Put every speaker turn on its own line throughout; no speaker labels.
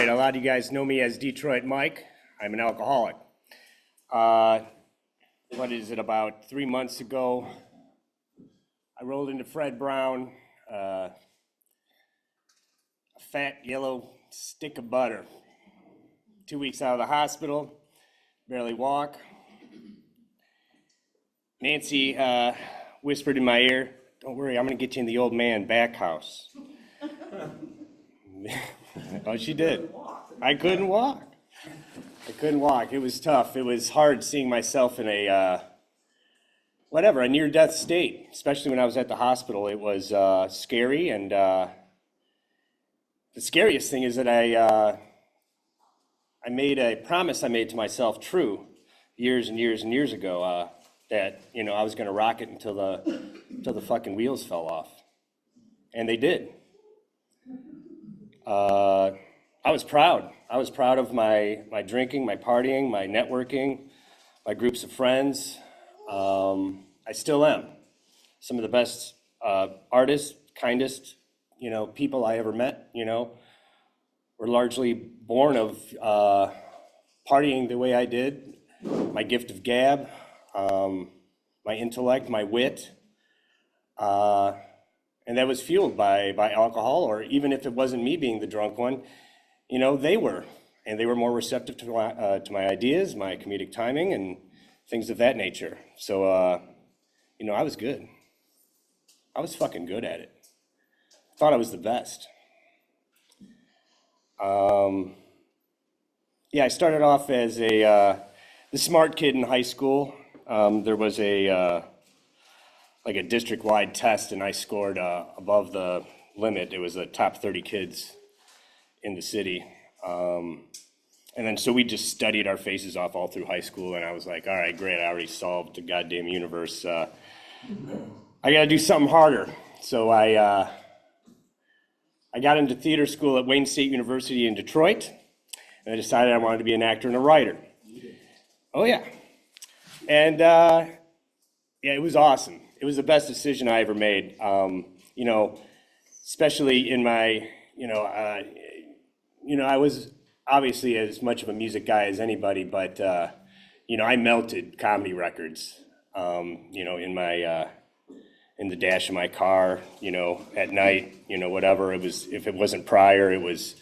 right, a lot of you guys know me as Detroit Mike. I'm an alcoholic. What is it, about 3 months ago, I rolled into Fred Brown, a fat yellow stick of butter. 2 weeks out of the hospital, barely walk. Nancy whispered in my ear, "Don't worry, I'm gonna get you in the old man back house." Oh, she did. I couldn't walk. It was tough. It was hard seeing myself in a near-death state, especially when I was at the hospital. It was scary, and the scariest thing is that I made a promise I made to myself true years and years and years ago, that I was going to rock it until the fucking wheels fell off, and they did. I was proud. I was proud of my drinking, my partying, my networking, my groups of friends. I still am. Some of the best artists, kindest, people I ever met, were largely born of partying the way I did. My gift of gab, my intellect, my wit, and that was fueled by alcohol, or even if it wasn't me being the drunk one, they were. And they were more receptive to my ideas, my comedic timing, and things of that nature. So, I was good. I was fucking good at it. I thought I was the best. I started off as the smart kid in high school. There was a district-wide test, and I scored above the limit. It was the top 30 kids in the city. And then so we just studied our faces off all through high school, and I was like, all right, great, I already solved the goddamn universe. I gotta do something harder. So I got into theater school at Wayne State University in Detroit, and I decided I wanted to be an actor and a writer. Oh yeah. And it was awesome. It was the best decision I ever made. Especially in my, I was obviously as much of a music guy as anybody, but I melted comedy records, in the dash of my car, at night, whatever it was. If it wasn't Pryor, it was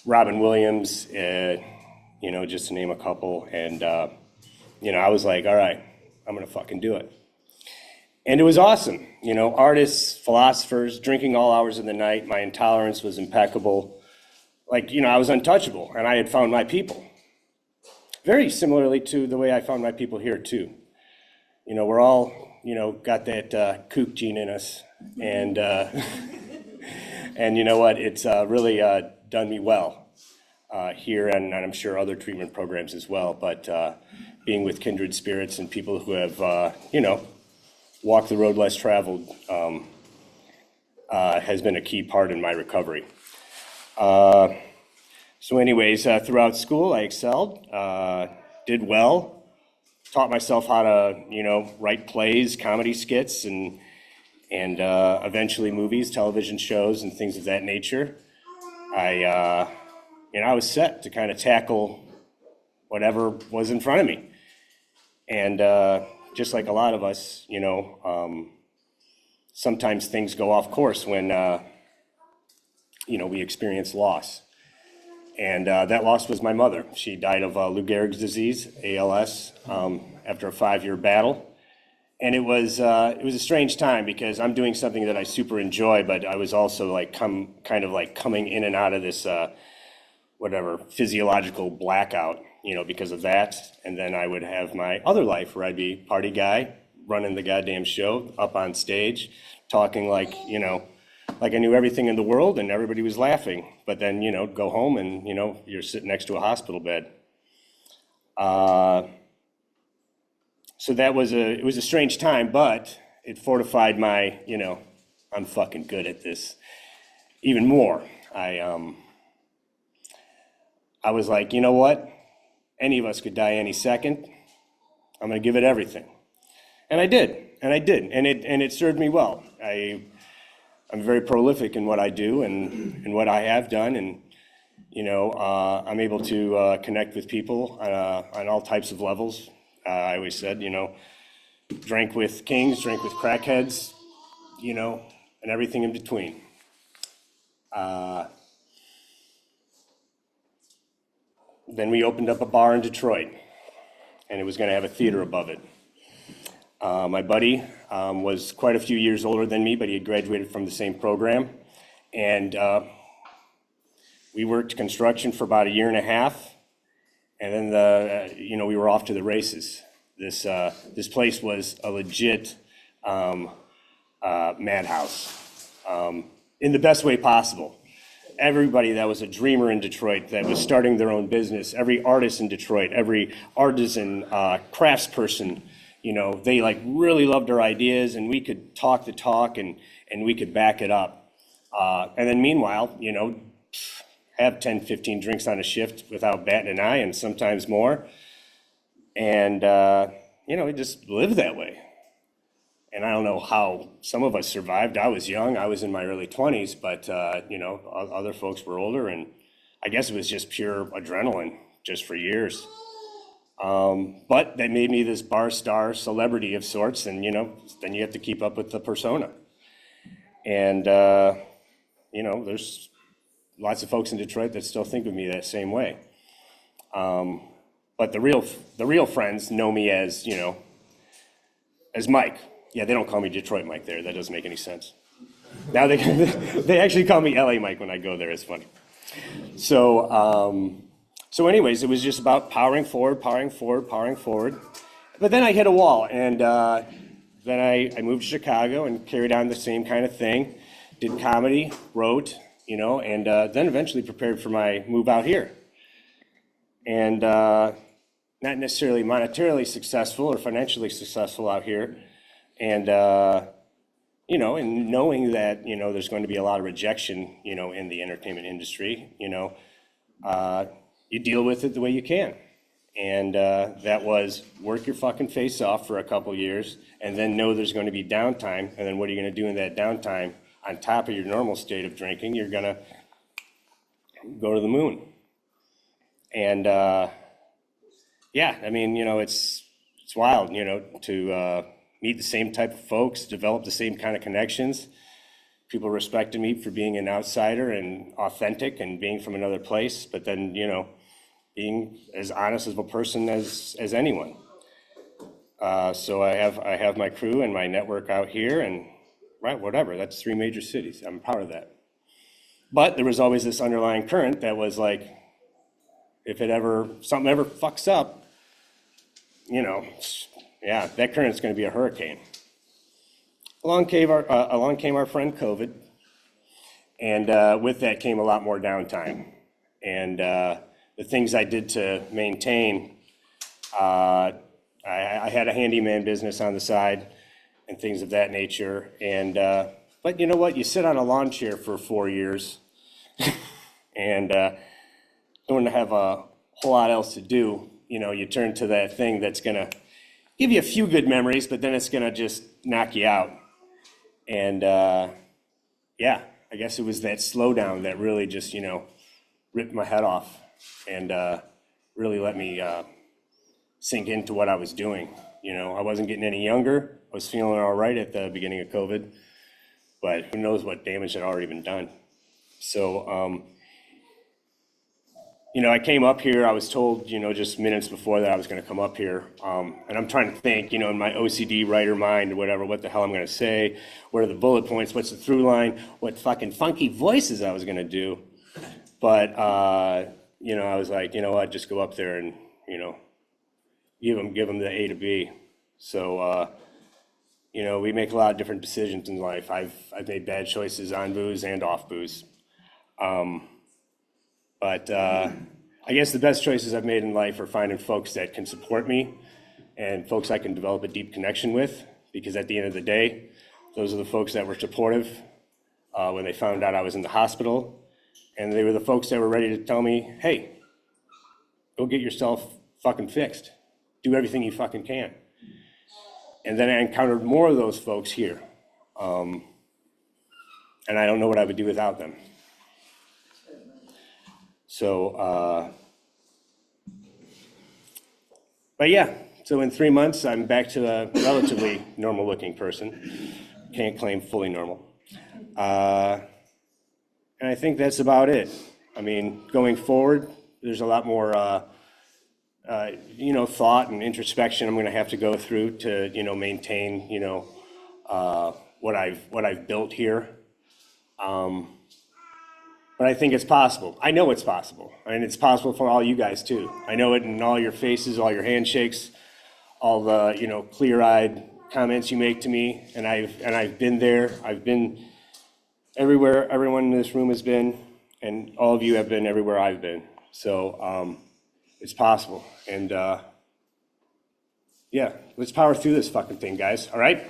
Robin Williams, just to name a couple. And I was like, all right, I'm gonna fucking do it. And it was awesome. Artists, philosophers, drinking all hours of the night. My intolerance was impeccable. I was untouchable, and I had found my people. Very similarly to the way I found my people here too. We're all, got that kook gene in us, and and you know what? It's really done me well here, and I'm sure other treatment programs as well. But being with kindred spirits and people who have, walked the road less traveled has been a key part in my recovery. So anyways, throughout school, I excelled, did well, taught myself how to, write plays, comedy skits, and eventually movies, television shows, and things of that nature. I was set to kind of tackle whatever was in front of me. And just like a lot of us, sometimes things go off course when, we experience loss. And that loss was my mother. She died of Lou Gehrig's disease, ALS, after a 5-year battle. And it was a strange time because I'm doing something that I super enjoy, but I was also coming in and out of this physiological blackout, because of that. And then I would have my other life where I'd be party guy, running the goddamn show, up on stage, talking like I knew everything in the world and everybody was laughing. But then, go home and, you're sitting next to a hospital bed. So it was a strange time, but it fortified my, I'm fucking good at this even more. I was like, you know what? Any of us could die any second. I'm gonna give it everything. And I did, and it served me well. I'm very prolific in what I do and what I have done, and I'm able to connect with people on all types of levels. I always said, drink with kings, drink with crackheads, and everything in between. Then we opened up a bar in Detroit, and it was going to have a theater above it. My buddy was quite a few years older than me, but he had graduated from the same program. And we worked construction for about a year and a half, and then we were off to the races. This place was a legit madhouse, in the best way possible. Everybody that was a dreamer in Detroit that was starting their own business, every artist in Detroit, every artisan, craftsperson, they like really loved our ideas, and we could talk the talk and we could back it up. And then meanwhile, have 10, 15 drinks on a shift without batting an eye, and sometimes more. And, we just lived that way. And I don't know how some of us survived. I was young, I was in my early 20s, but, other folks were older, and I guess it was just pure adrenaline just for years. But that made me this bar star celebrity of sorts, and, then you have to keep up with the persona. And, there's lots of folks in Detroit that still think of me that same way. But the real friends know me as, as Mike. Yeah, they don't call me Detroit Mike there. That doesn't make any sense. Now they actually call me LA Mike when I go there. It's funny. So anyways, it was just about powering forward. But then I hit a wall, and then I moved to Chicago and carried on the same kind of thing. Did comedy, wrote, and then eventually prepared for my move out here. And not necessarily monetarily successful or financially successful out here. And, and knowing that, there's going to be a lot of rejection, in the entertainment industry, you deal with it the way you can. And that was work your fucking face off for a couple years, and then know there's going to be downtime. And then what are you going to do in that downtime? On top of your normal state of drinking, you're going to go to the moon. And it's wild, to meet the same type of folks, develop the same kind of connections. People respected me for being an outsider and authentic and being from another place, but then, being as honest of a person as anyone. So I have my crew and my network out here, and right, whatever, that's 3 major cities. I'm proud of that. But there was always this underlying current that was like, if something ever fucks up, that current's going to be a hurricane. Along came our friend COVID, and with that came a lot more downtime. And the things I did to maintain, I had a handyman business on the side and things of that nature. And but you know what? You sit on a lawn chair for 4 years, and don't have a whole lot else to do. You turn to that thing that's going to give you a few good memories, but then it's going to just knock you out. And I guess it was that slowdown that really just, ripped my head off and really let me sink into what I was doing. I wasn't getting any younger. I was feeling all right at the beginning of COVID, but who knows what damage had already been done. So, I came up here, I was told, just minutes before that I was going to come up here. And I'm trying to think, in my OCD writer mind or whatever, what the hell I'm going to say, what are the bullet points, what's the through line, what fucking funky voices I was going to do. But, I was like, what, just go up there and, give them the A to B. So, we make a lot of different decisions in life. I've made bad choices on booze and off booze. But I guess the best choices I've made in life are finding folks that can support me and folks I can develop a deep connection with, because at the end of the day, those are the folks that were supportive when they found out I was in the hospital. And they were the folks that were ready to tell me, hey, go get yourself fucking fixed. Do everything you fucking can. And then I encountered more of those folks here. And I don't know what I would do without them. So, but yeah, so in 3 months, I'm back to a relatively normal-looking person. Can't claim fully normal. And I think that's about it. I mean, going forward, there's a lot more, thought and introspection I'm going to have to go through to, maintain, what I've built here. But I think it's possible. I know it's possible. I mean, it's possible for all you guys too. I know it in all your faces, all your handshakes, all the, clear-eyed comments you make to me. And I've been there. I've been everywhere everyone in this room has been, and all of you have been everywhere I've been. So it's possible. And yeah, let's power through this fucking thing, guys. All right?